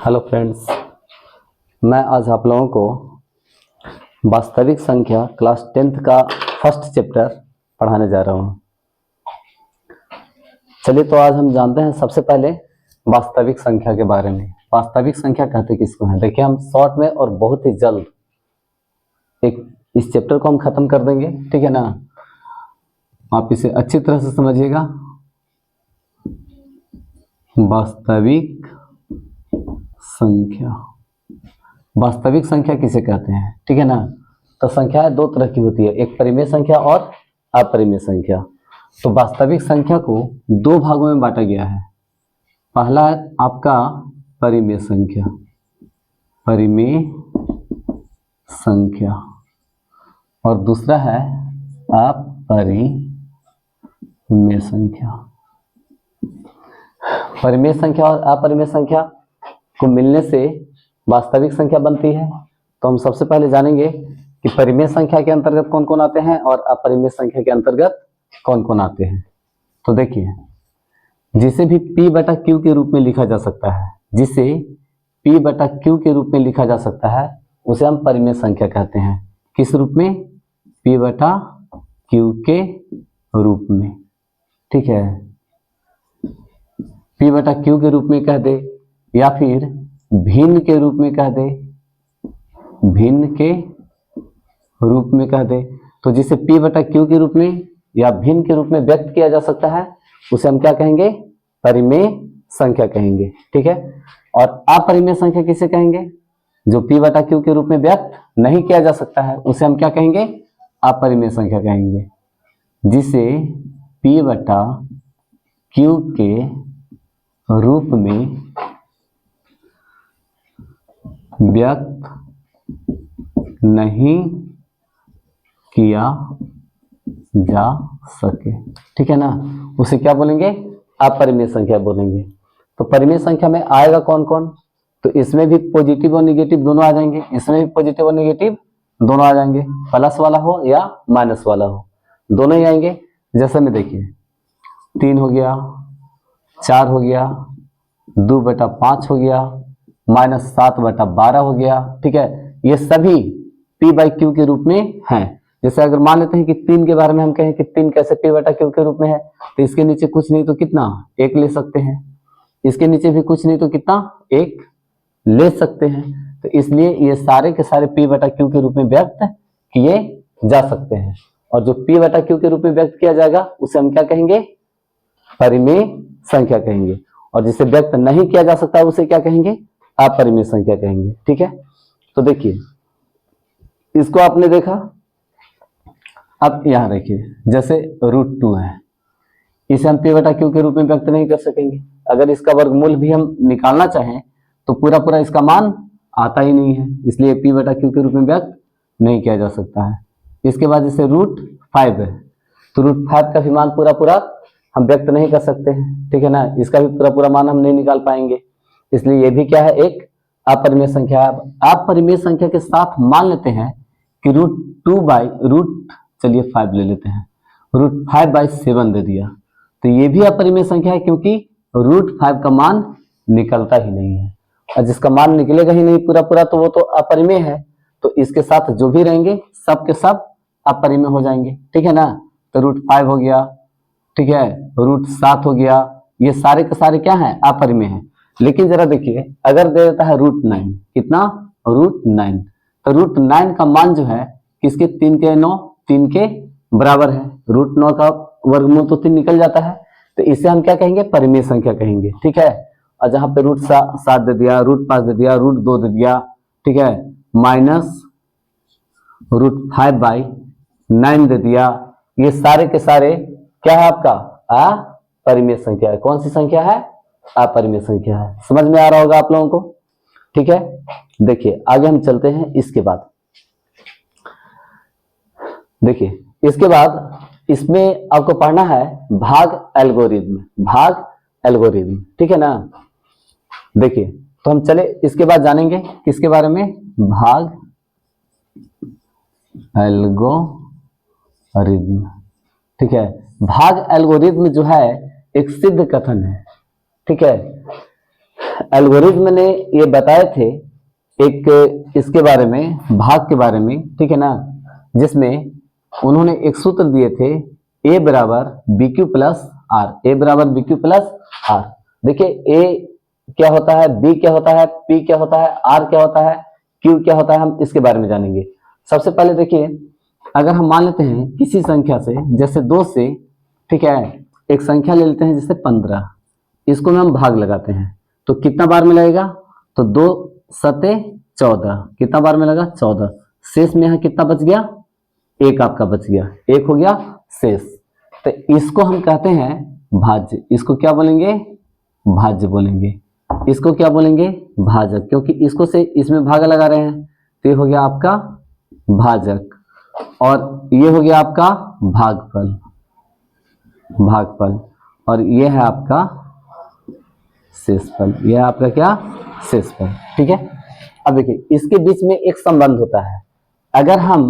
Hello friends, मैं आज आप लोगों को वास्तविक संख्या क्लास 10th का फर्स्ट चैप्टर पढ़ाने जा रहा हूँ। चलिए तो आज हम जानते हैं सबसे पहले वास्तविक संख्या के बारे में। वास्तविक संख्या कहते किसको हैं? देखिए, हम शॉर्ट में और बहुत ही जल्द इस चैप्टर को हम खत्म कर देंगे, ठीक है ना। आप इसे अच्छी तरह से समझिएगा। वास्तविक संख्या, वास्तविक संख्या किसे कहते हैं, ठीक है ना। तो संख्याएं दो तरह की होती है, एक परिमेय संख्या और अपरिमेय संख्या। तो वास्तविक संख्या को दो भागों में बांटा गया है। पहला है आपका परिमेय संख्या, परिमेय संख्या, और दूसरा है अपरिमेय संख्या। परिमेय संख्या और अपरिमेय संख्या को मिलने से वास्तविक संख्या बनती है। तो हम सबसे पहले जानेंगे कि परिमेय संख्या के अंतर्गत कौन कौन आते हैं और अपरिमेय संख्या के अंतर्गत कौन कौन आते हैं। तो देखिए, जिसे भी P बटा Q के रूप में लिखा जा सकता है, जिसे P बटा Q के रूप में लिखा जा सकता है, उसे हम परिमेय संख्या कहते हैं। किस रूप में? P बटा Q के रूप में, ठीक है। P बटा Q के रूप में कह दे या फिर भिन्न के रूप में कह दे, भिन्न के रूप में कह दे। तो जिसे P बटा Q के रूप में या भिन्न के रूप में व्यक्त किया जा सकता है, उसे हम क्या कहेंगे? परिमेय संख्या कहेंगे, ठीक है। और अपरिमेय संख्या किसे कहेंगे? जो P बटा Q के रूप में व्यक्त नहीं किया जा सकता है, उसे हम क्या कहेंगे? अपरिमेय संख्या कहेंगे। जिसे P बटा Q के रूप में व्यक्त नहीं किया जा सके, ठीक है ना, उसे क्या बोलेंगे? अपरिमेय संख्या बोलेंगे। तो परिमेय संख्या में आएगा कौन कौन? तो इसमें भी पॉजिटिव और निगेटिव दोनों आ जाएंगे, इसमें भी पॉजिटिव और निगेटिव दोनों आ जाएंगे, प्लस वाला हो या माइनस वाला हो, दोनों ही आएंगे। जैसे में देखिए, 3 हो गया, 4 हो गया, 2/5 हो गया, -7/12 हो गया, ठीक है। ये सभी P बाई Q के रूप में हैं। जैसे अगर मान लेते हैं कि 3 के बारे में हम कहें कि 3 कैसे P बटा Q के रूप में है, तो इसके नीचे कुछ नहीं तो कितना 1 ले सकते हैं, इसके नीचे भी कुछ नहीं तो कितना 1 ले सकते हैं। तो इसलिए ये सारे के सारे P बटा Q के रूप में व्यक्त किए जा सकते हैं। और जो P बटा Q के रूप में व्यक्त किया जाएगा, उसे हम क्या कहेंगे? परिमेय संख्या कहेंगे। और जिसे व्यक्त नहीं किया जा सकता, उसे क्या कहेंगे? अपरिमेय संख्या कहेंगे, ठीक है। तो देखिए, इसको आपने देखा। अब यहां देखिए, जैसे √2 है, इसे हम P बटा Q के रूप में व्यक्त नहीं कर सकेंगे। अगर इसका वर्गमूल भी हम निकालना चाहें तो पूरा पूरा इसका मान आता ही नहीं है, इसलिए P बटा Q के रूप में व्यक्त नहीं किया जा सकता है। इसके बाद जैसे √5 है, तो √5 का भी मान पूरा पूरा हम व्यक्त नहीं कर सकते हैं, ठीक है ना। इसका भी पूरा पूरा मान हम नहीं निकाल पाएंगे, इसलिए ये भी क्या है? एक अपरिमेय संख्या। अपरिमेय संख्या के साथ मान लेते हैं कि चलिए 5 ले लेते हैं, √5/7 दे दिया, तो ये भी अपरिमेय संख्या है, क्योंकि √5 का मान निकलता ही नहीं है। और जिसका मान निकलेगा ही नहीं पूरा पूरा, तो वो तो अपरिमेय है। तो इसके साथ जो भी रहेंगे सब के सब अपरिमेय हो जाएंगे, ठीक है ना। तो √5 हो गया, ठीक है, √7 हो गया, ये सारे के सारे क्या है? अपरिमेय है। लेकिन जरा देखिए, अगर दे देता है √9, कितना? √9, तो √9 का मान जो है किसके? 3 के 9, 3 के बराबर है। √9 का वर्गमूल तो 3 निकल जाता है, तो इसे हम क्या कहेंगे? परिमेय संख्या कहेंगे, ठीक है। और जहां पे √7 दे दिया, √5 दे दिया, √2 दे दिया, ठीक है, -√5/9 दे दिया, ये सारे के सारे क्या है? आपका अपरिमेय संख्या है। कौन सी संख्या है? अपरिमेय संख्या है। समझ में आ रहा होगा आप लोगों को, ठीक है। देखिए, आगे हम चलते हैं। इसके बाद देखिए, इसके बाद इसमें आपको पढ़ना है भाग एल्गोरिथम, भाग एल्गोरिथम, ठीक है ना। देखिए, तो हम चले इसके बाद जानेंगे किसके बारे में? भाग एल्गोरिथम, ठीक है। भाग एल्गोरिथम जो है एक सिद्ध कथन है, ठीक है। एल्गोरिज्म ने ये बताए थे एक इसके बारे में, भाग के बारे में, ठीक है ना, जिसमें उन्होंने एक सूत्र दिए थे, ए बराबर बी क्यू प्लस आर, ए बराबर बी क्यू प्लस आर। देखिए ए क्या होता है, बी क्या होता है, पी क्या होता है, आर क्या होता है, क्यू क्या होता है, हम इसके बारे में जानेंगे। सबसे पहले देखिए, अगर हम मान लेते हैं किसी संख्या से, जैसे 2 से, ठीक है, एक संख्या ले लेते हैं जैसे 15, इसको में हम भाग लगाते हैं तो कितना बार में लगेगा, तो 2 सते 14, कितना बार में लगा 14, शेष में यहाँ कितना बच गया, एक आपका बच गया, एक हो गया शेष। तो इसको हम कहते हैं भाज्य, इसको क्या बोलेंगे, भाज्य बोलेंगे, इसको क्या बोलेंगे, भाजक, क्योंकि इसको से इसमें भाग लगा रहे हैं, तो ये हो गया आपका भाजक, और ये हो गया आपका भागफल, भागफल, और ये है आपका शेषफल, ये है आपका क्या, शेषफल, ठीक है। अब देखिए इसके बीच में एक संबंध होता है, अगर हम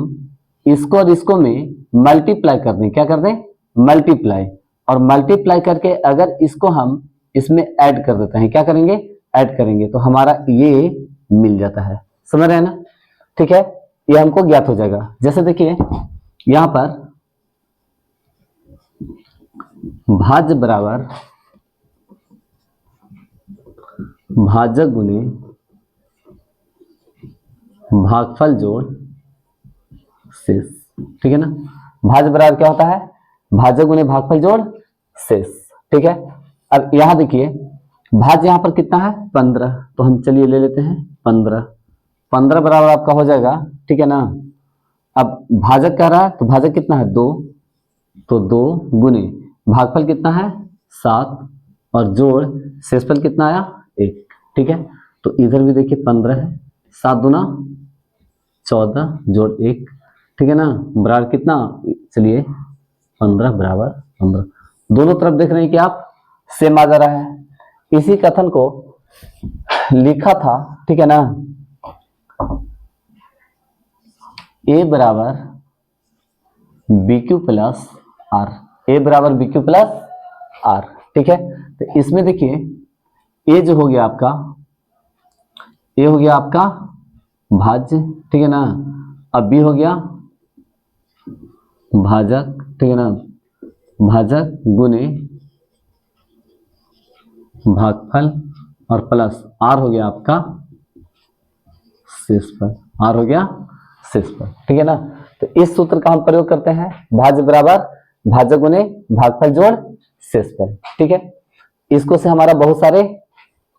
इसको और इसको में मल्टीप्लाई कर दें, क्या कर दें, मल्टीप्लाई, और मल्टीप्लाई करके अगर इसको हम इसमें ऐड कर देते हैं, क्या करेंगे, ऐड करेंगे, तो हमारा ये मिल जाता है, समझ रहे हैं ना, ठीक है, ये हमको ज्ञात हो जाएगा। जैसे देखिए यहां पर भाज्य बराबर भाजक गुने भागफल जोड़ शेष, ठीक है ना, भाज्य बराबर क्या होता है, भाजक गुने भागफल जोड़ शेष, ठीक है। अब यहां देखिए भाज्य यहां पर कितना है 15, तो हम चलिए ले लेते हैं 15, 15 बराबर आपका हो जाएगा, ठीक है ना। अब भाजक कह रहा है तो भाजक कितना है 2, तो 2 गुने भागफल कितना है 7, और जोड़ शेषफल कितना आया 1, ठीक है। तो इधर भी देखिए 15 है, 7 दूना 14 जोड़ 1, ठीक है ना, बराबर कितना, चलिए 15 बराबर 15, दोनों तरफ देख रहे हैं कि आप सेम आ जा रहा है। इसी कथन को लिखा था, ठीक है ना, ए बराबर बी क्यू प्लस आर, ए बराबर बी क्यू प्लस आर, ठीक है। तो इसमें देखिए ए जो हो गया आपका, ए हो गया आपका भाज्य, ठीक है ना, अब बी हो गया भाजक, ठीक है ना, भाजक गुने भागफल, और प्लस आर हो गया आपका शेषफल, आर हो गया शेषफल, ठीक है ना। तो इस सूत्र का हम प्रयोग करते हैं, भाज्य बराबर भाजक गुने भागफल जोड़ शेषफल, ठीक है। इसको से हमारा बहुत सारे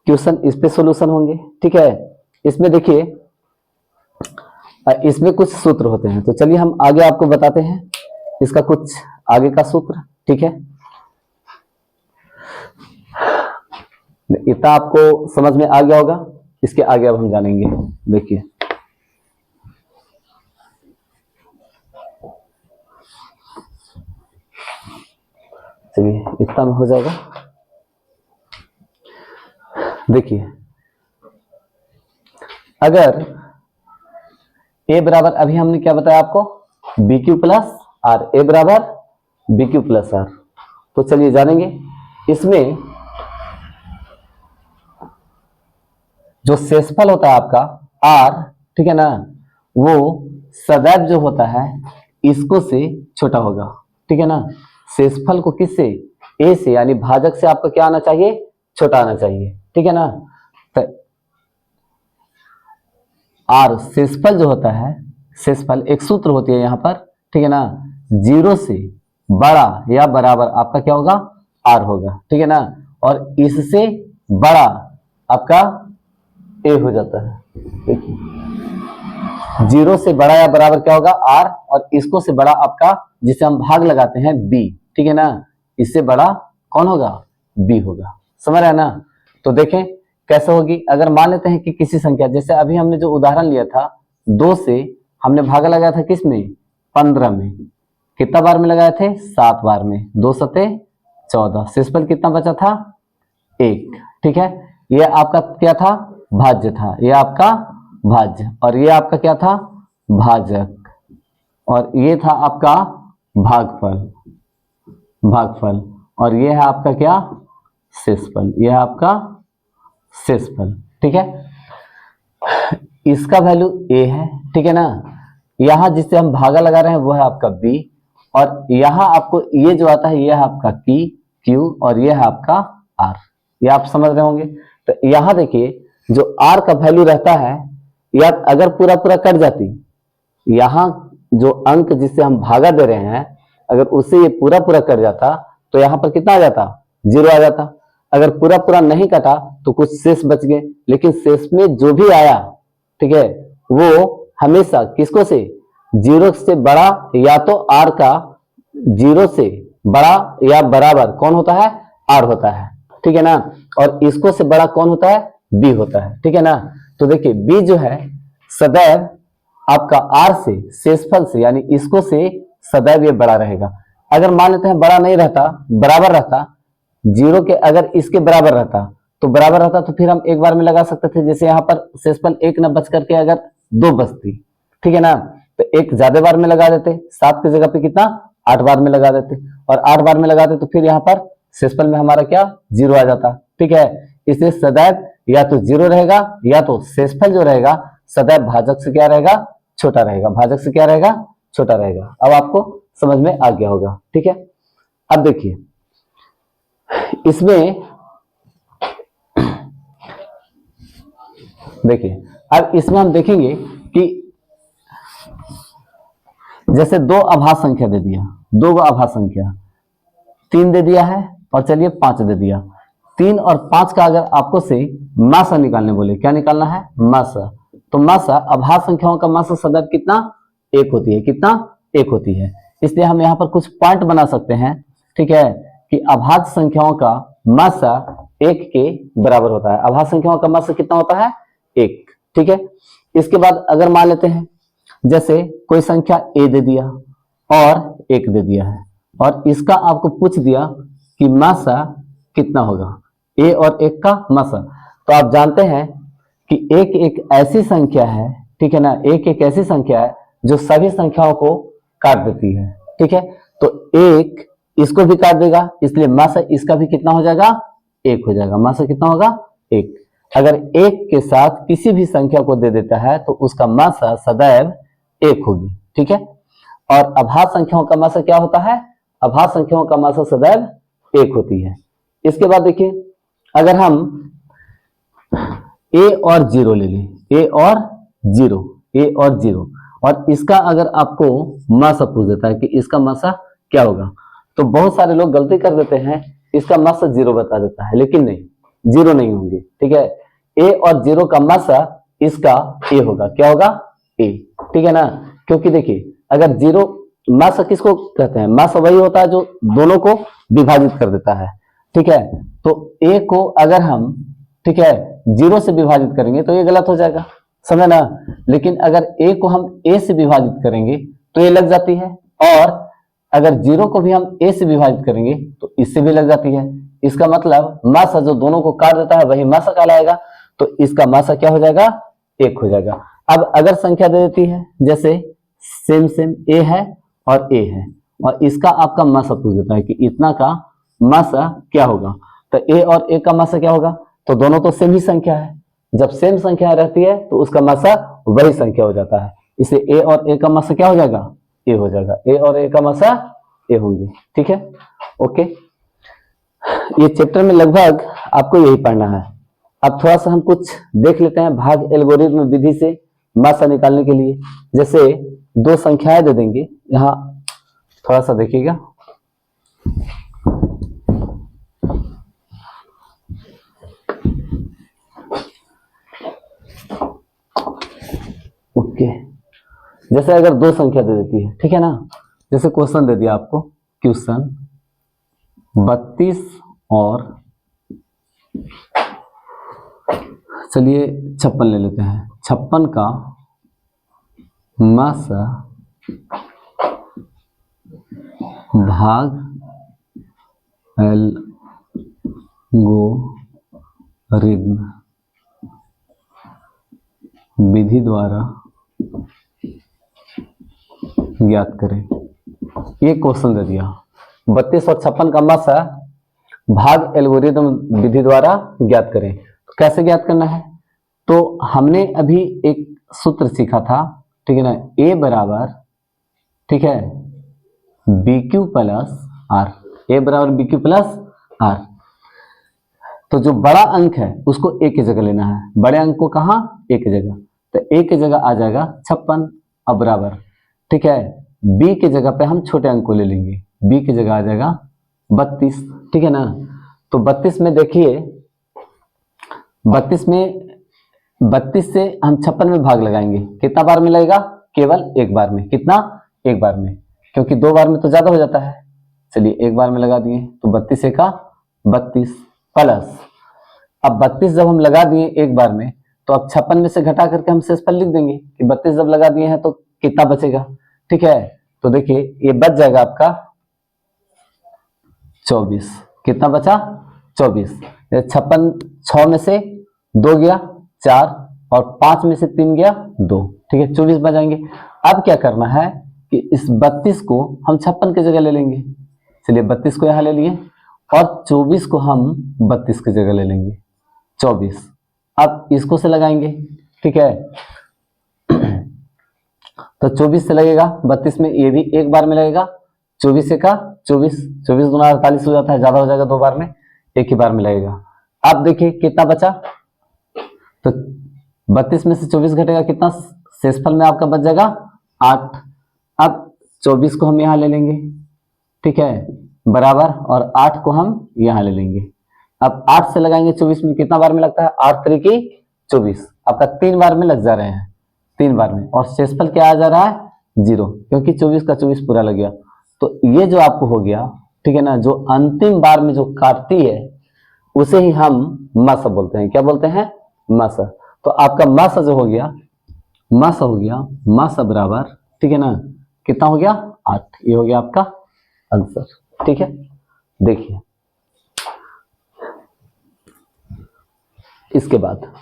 क्वेश्चन इस पे सॉल्यूशन होंगे, ठीक है। इसमें देखिए इसमें कुछ सूत्र होते हैं, तो चलिए हम आगे आपको बताते हैं इसका कुछ आगे का सूत्र, ठीक है। इतना आपको समझ में आ गया होगा, इसके आगे अब हम जानेंगे। देखिए चलिए इतना में हो जाएगा। देखिए अगर ए बराबर, अभी हमने क्या बताया आपको, बी क्यू प्लस आर, ए बराबर बी क्यू प्लस आर, तो चलिए जानेंगे। इसमें जो शेषफल होता है आपका आर, ठीक है ना, वो सदैव जो होता है इसको से छोटा होगा, ठीक है ना। शेषफल को किससे, ए से, यानी भाजक से आपका क्या आना चाहिए, छोटा आना चाहिए, ठीक है ना। तो आर शेषफल जो होता है, शेषफल एक सूत्र होती है यहाँ पर, ठीक है ना, 0 से बड़ा या बराबर आपका क्या होगा, आर होगा, ठीक है ना, और इससे बड़ा आपका ए हो जाता है। देखिए 0 से बड़ा या बराबर क्या होगा आर, और इसको से बड़ा आपका जिसे हम भाग लगाते हैं बी, ठीक है ना, इससे बड़ा कौन होगा, बी होगा, समझ रहे हैं ना। तो देखें कैसे होगी, अगर मान लेते हैं कि किसी संख्या, जैसे अभी हमने जो उदाहरण लिया था 2 से हमने भागा लगाया था किस में, 15 में, कितना बार में लगाए थे, 7 बार में, 2 सते 14, शेषफल कितना बचा था 1, ठीक है। ये आपका क्या था, भाज्य था, ये आपका भाज्य, और ये आपका क्या था, भाजक, और ये था आपका भागफल, भागफल, और ये है आपका क्या, शेषफल, ये है आपका शेषफल, ठीक है। इसका वैल्यू a है, ठीक है ना। यहां जिससे हम भागा लगा रहे हैं वो है आपका b, और यहां आपको ये जो आता है ये है आपका p, q, और ये है आपका r। ये आप समझ रहे होंगे। तो यहां देखिए जो r का वैल्यू रहता है, या अगर पूरा पूरा कट जाती, यहां जो अंक जिससे हम भागा दे रहे हैं अगर उससे ये पूरा पूरा कट जाता तो यहां पर कितना आ जाता, 0 आ जाता। अगर पूरा पूरा नहीं कटा तो कुछ शेष बच गए, लेकिन शेष में जो भी आया, ठीक है, वो हमेशा किसको से, 0 से बड़ा या तो r का 0 से बड़ा या बराबर कौन होता है, r होता है, ठीक है ना। और इसको से बड़ा कौन होता है, b होता है, ठीक है ना। तो देखिए b जो है सदैव आपका r से, शेषफल से, यानी इसको से सदैव ये बड़ा रहेगा। अगर मान लेते हैं बड़ा नहीं रहता, बराबर रहता, 0 के अगर इसके बराबर रहता तो बराबर रहता तो फिर हम एक बार में लगा सकते थे। जैसे यहाँ पर शेषफल 1 न बच करके अगर 2 बचती, ठीक है ना, तो एक ज्यादा बार में लगा देते, 7 की जगह पे कितना, 8 बार में लगा देते, और 8 बार में लगाते तो फिर यहाँ पर शेषफल में हमारा क्या, 0 आ जाता, ठीक है। इसलिए सदैव या तो 0 रहेगा या तो शेषफल जो रहेगा सदैव भाजक से क्या रहेगा, छोटा रहेगा, भाजक से क्या रहेगा, छोटा रहेगा। अब आपको समझ में आ गया होगा, ठीक है। अब देखिए इसमें, देखिए अब इसमें हम देखेंगे कि जैसे 2 अभाज्य संख्या दे दिया, 2 अभाज्य संख्या, 3 दे दिया है और चलिए 5 दे दिया। 3 और 5 का अगर आपको से मासा निकालने बोले, क्या निकालना है, मासा, तो मासा अभाज्य संख्याओं का मासा सदैव कितना, 1 होती है, कितना, 1 होती है। इसलिए हम यहाँ पर कुछ पॉइंट बना सकते हैं, ठीक है, कि अभाज्य संख्याओं का मासा 1 के बराबर होता है। अभाज्य संख्याओं का मासा कितना होता है, 1, ठीक है। इसके बाद अगर मान लेते हैं जैसे कोई संख्या a दे दिया और 1 दे दिया है, और इसका आपको पूछ दिया कि मासा कितना होगा, a और 1 का मासा, तो आप जानते हैं कि 1 एक ऐसी संख्या है, ठीक है ना, 1 एक ऐसी संख्या है जो सभी संख्याओं को काट देती है, ठीक है। तो 1 इसको भी काट देगा, इसलिए मासा इसका भी कितना हो जाएगा, 1 हो जाएगा। मासा कितना होगा, 1। अगर 1 के साथ किसी भी संख्या को दे देता है तो उसका मासा सदैव 1 होगी, ठीक है। और अभाज्य संख्याओं का मासा क्या होता है, अभाज्य संख्याओं का मासा सदैव 1 होती है। इसके बाद देखिए अगर हम a और 0 ले लें, a और 0, और इसका अगर आपको मासा पूछ देता है कि इसका मासा क्या होगा, तो बहुत सारे लोग गलती कर देते हैं, इसका मासा 0 बता देता है, लेकिन नहीं, 0 नहीं होंगे, ठीक है। a और 0 का मासा इसका a होगा, क्या होगा, a, ठीक है ना। क्योंकि देखिए अगर 0 मासा किसको कहते हैं, मासा वही होता है जो दोनों को विभाजित कर देता है, ठीक है। तो a को अगर हम, ठीक है, 0 से विभाजित करेंगे तो ये गलत हो जाएगा, समझे ना। लेकिन अगर a को हम a से विभाजित करेंगे तो ये लग जाती है, और अगर 0 को भी हम a से विभाजित करेंगे तो इससे भी लग जाती है। इसका मतलब मासा जो दोनों को काट देता है वही मासा कहलाएगा, तो इसका मासा क्या हो जाएगा, 1 हो जाएगा। अब अगर संख्या दे देती है जैसे सेम a है और a है, और इसका आपका मासा पूछ देता है कि इतना का मासा क्या होगा, तो a और a का मासा क्या होगा, तो दोनों तो सेम ही संख्या है, जब सेम संख्या रहती है तो उसका मासा वही संख्या हो जाता है। इसलिए a और a का मासा क्या हो जाएगा, a हो जाएगा, a और a का मासा a होंगे, ठीक है, ओके। ये चैप्टर में लगभग आपको यही पढ़ना है। अब थोड़ा सा हम कुछ देख लेते हैं भाग एल्गोरिथ्म विधि से मासा निकालने के लिए। जैसे 2 संख्याएं दे देंगे, यहाँ थोड़ा सा देखिएगा, ओके। जैसे अगर 2 संख्या दे देती है, ठीक है ना, जैसे क्वेश्चन दे दिया आपको, क्वेश्चन 32 और चलिए 56 ले लेते हैं। 56 का मासा भाग एल्गोरिथ्म विधि द्वारा ज्ञात करें। ये क्वेश्चन दे दिया, 32 और 56 का मासा भाग एल्गोरिथ्म विधि द्वारा ज्ञात करें। कैसे ज्ञात करना है? तो हमने अभी एक सूत्र सीखा था, ठीक है ना, ए बराबर, ठीक है, बी क्यू प्लस आर, ए बराबर बी क्यू प्लस आर। तो जो बड़ा अंक है उसको ए की जगह लेना है, बड़े अंक को कहाँ, ए की जगह, तो ए की जगह आ जाएगा 56 अब बराबर, ठीक है, बी की जगह पे हम छोटे अंक को ले लेंगे, बी की जगह आ जाएगा 32, ठीक है ना। तो 32 में देखिए, 32 से हम 56 में भाग लगाएंगे, कितना बार में लगेगा, केवल एक बार में, कितना, एक बार में, क्योंकि दो बार में तो ज्यादा हो जाता है, चलिए एक बार में लगा दिए, तो 32 का 32 प्लस, अब 32 जब हम लगा दिए एक बार में, तो अब 56 में से घटा करके हम शेषफल लिख देंगे कि 32 जब लगा दिए हैं तो कितना बचेगा, ठीक है। तो देखिए ये बच जाएगा आपका 24, कितना बचा, 24, 56, 6 में से 2 गया 4 और 5 में से 3 गया 2, ठीक है, 24 बचाएंगे। अब क्या करना है कि इस 32 को हम 56 की जगह ले लेंगे, चलिए 32 को यहां ले लिए और 24 को हम 32 की जगह ले लेंगे, 24, अब इसको से लगाएंगे, ठीक है, तो 24 से लगेगा 32 में, ये भी एक बार में लगेगा, 24 से का 24, 24 गुना 48 हो जाता है, ज्यादा हो जाएगा, दो बार में, एक ही बार में लगेगा। अब देखिए कितना बचा, तो 32 में से 24 घटेगा कितना, शेषफल में आपका बच जाएगा 8, अब 24 को हम यहाँ ले लेंगे, ठीक है, बराबर, और 8 को हम यहाँ ले लेंगे। अब 8 से लगाएंगे 24 में, कितना बार में लगता है, 8 तरीके 24, आपका 3 बार में लग जा रहे हैं, 3 बार में, और शेषफल क्या आ जा रहा है, 0, क्योंकि 24 का 24 पूरा लग गया। तो ये जो आपको हो गया, ठीक है ना, जो अंतिम बार में जो काटती है उसे ही हम मस बोलते हैं, क्या बोलते हैं, मस। तो आपका मस जो हो गया, मस हो गया, मस बराबर, ठीक है ना, कितना हो गया, 8, ये हो गया आपका आंसर, ठीक है। देखिए इसके बाद,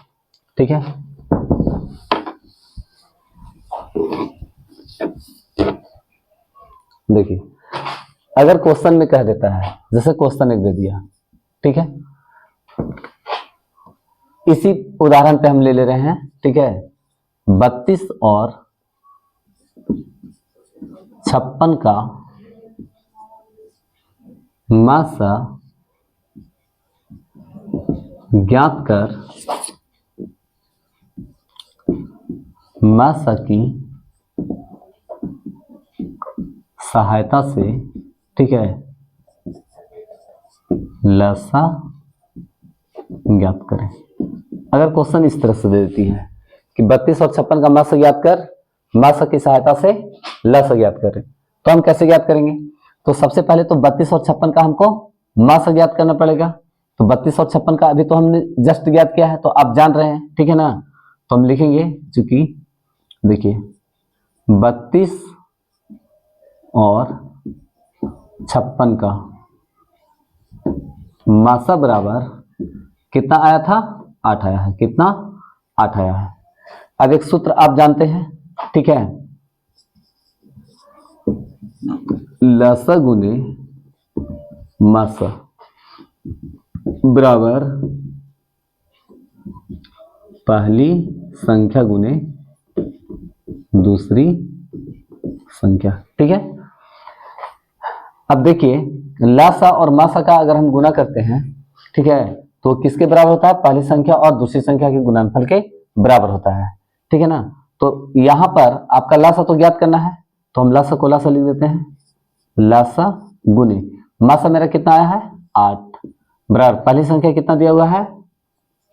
ठीक है, देखिए अगर क्वेश्चन में कह देता है, जैसे क्वेश्चन एक दे दिया, ठीक है, इसी उदाहरण पे हम ले रहे हैं, ठीक है, 32 और 56 का मासा ज्ञात कर मासा की सहायता से, ठीक है, लसा ज्ञात करें। अगर क्वेश्चन इस तरह से दे देती है कि 32 और 56 का मासा ज्ञात कर, मासा की सहायता से लसा ज्ञात करें, तो हम कैसे ज्ञात करेंगे, तो सबसे पहले तो 32 और 56 का हमको मासा ज्ञात करना पड़ेगा। तो 32 और 56 का अभी तो हमने जस्ट ज्ञात किया है, तो आप जान रहे हैं, ठीक है ना। तो हम लिखेंगे, चूंकि देखिए 32 और 56 का मासा बराबर कितना आया था, 8 आया है, कितना, 8 आया है। अब एक सूत्र आप जानते हैं, ठीक है, लसा गुने मासा बराबर पहली संख्या गुने दूसरी संख्या, ठीक है। अब देखिए लासा और मासा का अगर हम गुना करते हैं, ठीक है, तो किसके बराबर होता है, पहली संख्या और दूसरी संख्या के गुणनफल के बराबर होता है, ठीक है ना। तो यहां पर आपका लासा तो ज्ञात करना है, तो हम लासा को लासा लिख देते हैं, लासा गुने मासा मेरा कितना आया है, 8 बराबर पहली संख्या कितना दिया हुआ है,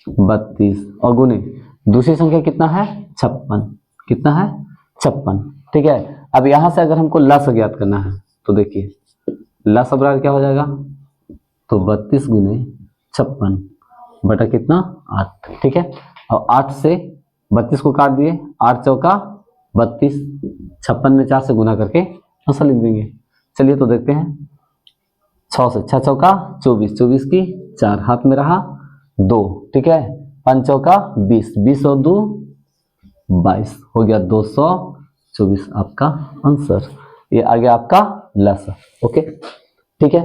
32 और गुने दूसरी संख्या कितना है, 56, कितना है, 56, ठीक है। अब यहां से अगर हमको लासा ज्ञात करना है, तो देखिए लासा बराबर क्या हो जाएगा, तो 32 गुने 56 बटा कितना, 8, ठीक है। और 8 से 32 को काट दिए, 8 चौका 32, 56 में 4 से गुना करके आंसर लिख देंगे। चलिए तो देखते हैं, 6 से 6 चौका 24, 24 की 4 हाथ में रहा 2, ठीक है, 5 चौका 20, 20 और 2 22, हो गया 224 आपका आंसर। ये आ गया आपका लसा, ओके, ठीक है।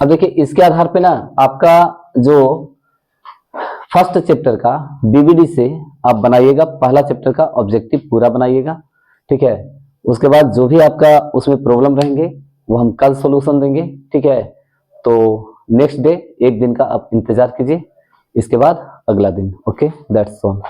अब देखिए इसके आधार पे ना आपका जो फर्स्ट चैप्टर का बीबीडी से आप बनाइएगा, पहला चैप्टर का ऑब्जेक्टिव पूरा बनाइएगा, ठीक है। उसके बाद जो भी आपका उसमें प्रॉब्लम रहेंगे वो हम कल सॉल्यूशन देंगे, ठीक है। तो नेक्स्ट डे एक दिन का आप इंतजार कीजिए, इसके बाद अगला दिन। Okay, that's all.